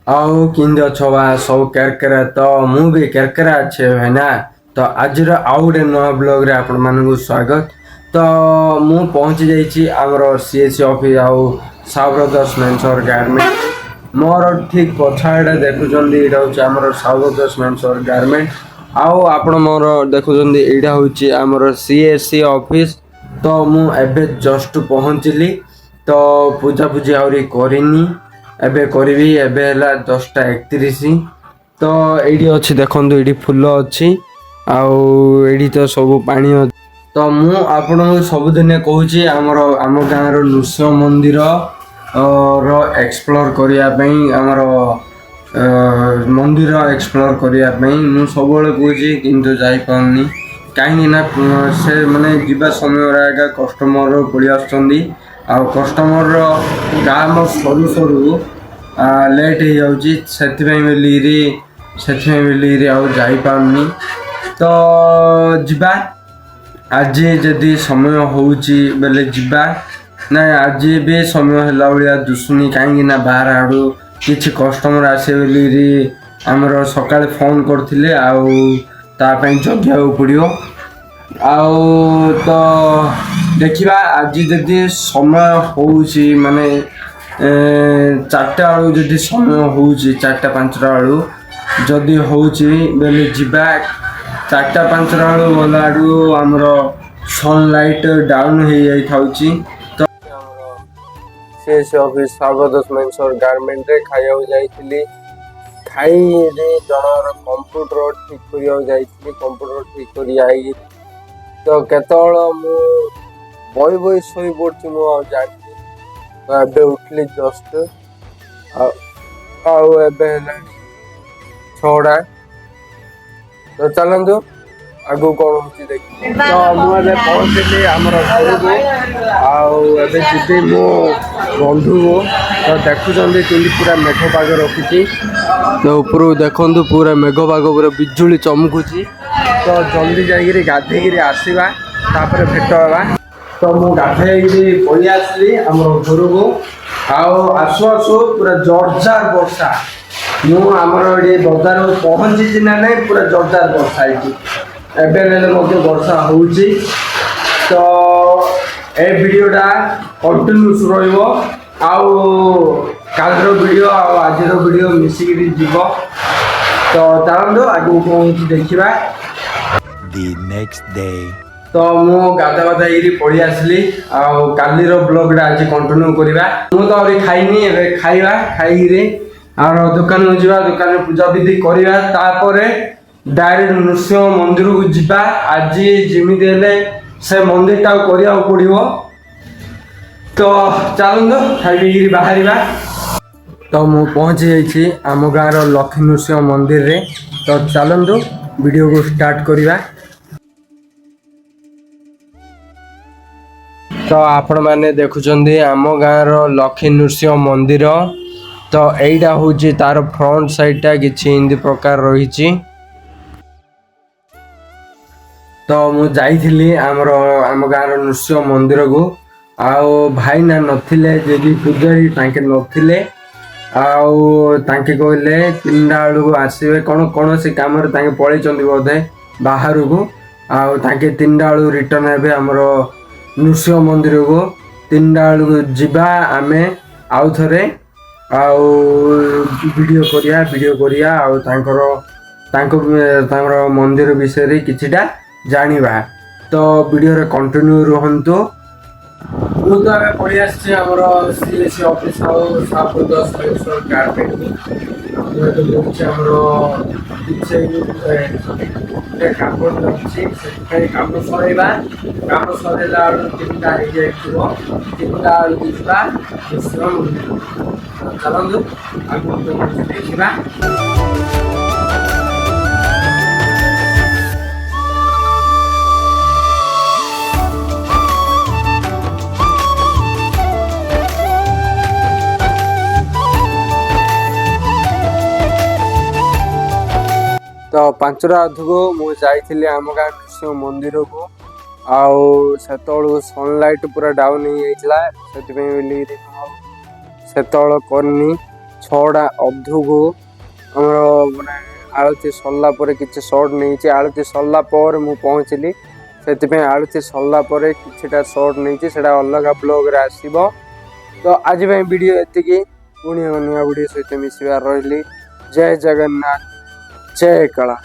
ଆଉ କେମିତି ଅଛ ବା ସବୁ କେରକେରା ତ ମୁଁ ବି କେରକେରା ଅଛି ଭାଇନା। ତ ଆଜିର ଆଉ ଗୋଟେ ନୂଆ ବ୍ଲଗ୍ରେ ଆପଣମାନଙ୍କୁ ସ୍ୱାଗତ। ତ ମୁଁ ପହଞ୍ଚି ଯାଇଛି ଆମର ସିଏସି ଅଫିସ୍ ଆଉ ସାଉ ବ୍ରଦର୍ସ ମେନ୍ସର ଗାର୍ମେଣ୍ଟ। ମୋର ଠିକ୍ ପଛ ଆଡ଼େ ଦେଖୁଛନ୍ତି ଏଇଟା ହେଉଛି ଆମର ସାଉ ବ୍ରଦର୍ସ ମେନ୍ସର ଗାର୍ମେଣ୍ଟ। ଆଉ ଆପଣ ମୋର ଦେଖୁଛନ୍ତି ଏଇଟା ହେଉଛି ଆମର ସିଏସି ଅଫିସ୍। ତ ମୁଁ ଏବେ ଜଷ୍ଟ ପହଞ୍ଚିଲି। ତ ପୂଜାପୂଜି ଆହୁରି କରିନି, ଏବେ କରିବି। ଏବେ ହେଲା 10ଟା 31। ତ ଏଇଠି ଅଛି ଦେଖନ୍ତୁ, ଏଇଠି ଫୁଲ ଅଛି ଆଉ ଏଇଠି ତ ସବୁ ପାଣି ଅଛି। ତ ମୁଁ ଆପଣଙ୍କୁ ସବୁଦିନେ କହୁଛି ଆମ ଗାଁର ନୃସିଂହ ମନ୍ଦିର ର ଏକ୍ସପ୍ଲୋର କରିବା ପାଇଁ, ଆମର ମନ୍ଦିର ଏକ୍ସପ୍ଲୋର କରିବା ପାଇଁ ମୁଁ ସବୁବେଳେ କହୁଛି, କିନ୍ତୁ ଯାଇପାରୁନି। କାହିଁକି ନା ସେ ମାନେ ଯିବା ସମୟରେ ଆଗ କଷ୍ଟମର ପଳେଇ ଆସୁଛନ୍ତି ଆଉ କଷ୍ଟମରର କାମ ସରୁ ସରୁ ଲେଟ୍ ହେଇଯାଉଛି। ସେଥିପାଇଁ ବୋଲିକିରି ଆଉ ଯାଇପାରୁନି। ତ ଯିବା ଆଜି ଯଦି ସମୟ ହେଉଛି ବେଲେ ଯିବା। ନାଇଁ ଆଜି ବି ସମୟ ହେଲା ଭଳିଆ ଦୁଶୁନି, କାହିଁକି ନା ବାହାର ଆଡ଼ୁ କିଛି କଷ୍ଟମର ଆସିବେ ବୋଲିକିରି ଆମର ସକାଳେ ଫୋନ୍ କରିଥିଲେ ଆଉ ତା ପାଇଁ ଜଗିବାକୁ ପଡ଼ିବ। ଆଉ ତ ଦେଖିବା ଆଜି ଯଦି ସମୟ ହେଉଛି, ମାନେ 4ଟା ବେଳକୁ ଯଦି ସମୟ ହେଉଛି, 4ଟା 5ଟା ବେଳୁ ଯଦି ହେଉଛି ବେଲେ ଯିବା। 4ଟା 5ଟା ବେଳୁ ଗଲା ଆଡ଼ୁ ଆମର ସନଲାଇଟ୍ ଡାଉନ୍ ହେଇଯାଇଥାଉଛି। ତ ଆମର ସିଏସି ଅଫିସ୍ ସାଉ ବ୍ରଦର୍ସ ମେନ୍ସର ଗାର୍ମେଣ୍ଟରେ ଖାଇବାକୁ ଯାଇଥିଲି। ଖାଇରେ ଜଣଙ୍କର କମ୍ପ୍ୟୁଟର ଠିକ୍ କରିବାକୁ ଯାଇଥିଲି। କମ୍ପ୍ୟୁଟର ଠିକ୍ କରି ଆଇଲି ତ କେତେବେଳେ ମୁଁ ବଇ ଶୋଇ ପଡ଼ୁଛି, ମୁଁ ଆଉ ଜାଣିନି। ଏବେ ଉଠିଲି ଜଷ୍ଟ। ଆଉ ଏବେ ହେଲାଣି 6ଟା। ତ ଚାଲନ୍ତୁ ଆଗକୁ କ'ଣ ହେଉଛି ଦେଖିବା। ତ ମୁଁ ଏବେ ପହଞ୍ଚିଲି ଆମର ଘରକୁ ଆଉ ଏବେ ଯିବି ମୋ ବନ୍ଧୁକୁ। ତ ଦେଖୁଛନ୍ତି କେମିତି ପୁରା ମେଘ ପାଗ ରଖିଛି। ତ ଉପରକୁ ଦେଖନ୍ତୁ ପୁରା ମେଘ ପାଗ, ପୁରା ବିଜୁଳି ଚମକୁଛି। ତ ଜଲ୍ଦି ଯାଇକିରି ଗାଧେଇକିରି ଆସିବା, ତାପରେ ଭେଟ ହେବା। ତ ମୁଁ ଗାଧେଇକିରି ପଳେଇ ଆସିଲି ଆମର ଘରକୁ। ଆଉ ଆସୁ ଆସୁ ପୁରା ଜୋରଜାର ବର୍ଷା। ମୁଁ ଆମର ଏଠି ବଜାରକୁ ପହଞ୍ଚିଛି ନା ନାହିଁ, ପୁରା ଜୋରଜାର ବର୍ଷା ହେଇଛି। ଏବେ ହେଲେ ମଧ୍ୟ ବର୍ଷା ହେଉଛି। ତ ଏ ଭିଡ଼ିଓଟା କଣ୍ଟିନ୍ୟୁସ୍ ରହିବ। ଆଉ କାଲିର ଭିଡ଼ିଓ ଆଉ ଆଜିର ଭିଡ଼ିଓ ମିଶିକିରି ଯିବ। ତ ଚାଲନ୍ତୁ ଆଗକୁ କ'ଣ ହେଉଛି ଦେଖିବା। The next day. ତ ମୁଁ ଗାଧୁଆ ହେଇକିରି ପଳେଇ ଆସିଲି। ଆଉ କାଲିର ବ୍ଲଗ୍ଟା ଆଜି କଣ୍ଟିନ୍ୟୁ କରିବା। ମୁଁ ତ ଆହୁରି ଖାଇନି, ଏବେ ଖାଇବା। ଖାଇକିରି ଆମର ଦୋକାନକୁ ଯିବା, ଦୋକାନରେ ପୂଜାବିଧି କରିବା, ତାପରେ ଡାଇରେକ୍ଟ ନୃସିଂହ ମନ୍ଦିରକୁ ଯିବା। ଆଜି ଯେମିତି ହେଲେ ସେ ମନ୍ଦିରଟାକୁ କରିବାକୁ ପଡ଼ିବ। ତ ଚାଲନ୍ତୁ ଖାଇ ପିଇକିରି ବାହାରିବା। ତ ମୁଁ ପହଞ୍ଚି ଯାଇଛି ଆମ ଗାଁର ଲକ୍ଷ୍ମୀ ନୃସିଂହ ମନ୍ଦିରରେ। ତ ଚାଲନ୍ତୁ ଭିଡ଼ିଓକୁ ଷ୍ଟାର୍ଟ କରିବା। ତ ଆପଣମାନେ ଦେଖୁଛନ୍ତି ଆମ ଗାଁର ଲକ୍ଷ୍ମୀ ନୃସିଂହ ମନ୍ଦିର। ତ ଏଇଟା ହେଉଛି ତାର ଫ୍ରଣ୍ଟ ସାଇଡ଼୍ଟା, କିଛି ଏମିତି ପ୍ରକାର ରହିଛି। ତ ମୁଁ ଯାଇଥିଲି ଆମ ଗାଁର ନୃସିଂହ ମନ୍ଦିରକୁ। ଆଉ ଭାଇନା ନଥିଲେ, ଯଦି ପୂଜାରୀ ତାଙ୍କେ ନଥିଲେ। ଆଉ ତାଙ୍କେ କହିଲେ 3ଟା ବେଳକୁ ଆସିବେ, କୌଣସି କାମରେ ତାଙ୍କେ ପଳେଇଛନ୍ତି ବୋଧେ ବାହାରକୁ। ଆଉ ତାଙ୍କେ 3ଟା ବେଳକୁ ରିଟର୍ନ ହେବେ ଆମର ନୃସିଂହ ମନ୍ଦିରକୁ। 3ଟା ବେଳକୁ ଯିବା ଆମେ ଆଉ ଥରେ, ଆଉ ଭିଡ଼ିଓ କରିବା ଆଉ ତାଙ୍କର ମନ୍ଦିର ବିଷୟରେ କିଛିଟା ଜାଣିବା। ତ ଭିଡ଼ିଓରେ କଣ୍ଟିନ୍ୟୁ ରୁହନ୍ତୁ। ମୁଁ ତ ଏବେ ପଳେଇ ଆସିଛି ଆମର ସିଏସି ଅଫିସ୍ ଆଉ ସାଉ ବ୍ରଦର୍ସ ମେନ୍ସର ଗାର୍ମେଣ୍ଟକୁ। ଆମର କିଛି ଗୋଟେ କାମ ଅଛି, ସେଥିପାଇଁ କାମ ସରେଇବା। କାମ ସରେଇଲା ବେଳକୁ 3ଟା ହେଇଯାଇଥିବ। 3ଟା ବେଳକୁ ଯିବା ନୃସିଂହ ମନ୍ଦିର। ଚାଲନ୍ତୁ ଆଗକୁ ଦେଖିବା। ତ 5ଟା ଅଧକୁ ମୁଁ ଯାଇଥିଲି ଆମ ଗାଁ ନୃସିଂହ ମନ୍ଦିରକୁ। ଆଉ ସେତେବେଳକୁ ସନଲାଇଟ୍ ପୁରା ଡାଉନ୍ ହେଇଯାଇଥିଲା, ସେଥିପାଇଁ ବୋଲି ସେତେବେଳେ କରିନି। 6ଟା ଅଧକୁ ଆମର ମାନେ ଆଳତି ସରିଲା ପରେ କିଛି ସର୍ଟ ନେଇଛି। ଆଳତି ସରିଲା ପରେ ମୁଁ ପହଞ୍ଚିଲି, ସେଥିପାଇଁ ଆଳତି ସରିଲା ପରେ କିଛିଟା ସର୍ଟ ନେଇଛି, ସେଇଟା ଅଲଗା ବ୍ଲଗ୍ରେ ଆସିବ। ତ ଆଜି ପାଇଁ ଭିଡ଼ିଓ ଏତିକି, ପୁଣି ନୂଆ ଭିଡ଼ିଓ ସହିତ ମିଶିବାର ରହିଲି। ଜୟ ଜଗନ୍ନାଥ, ଜୟ କଳା।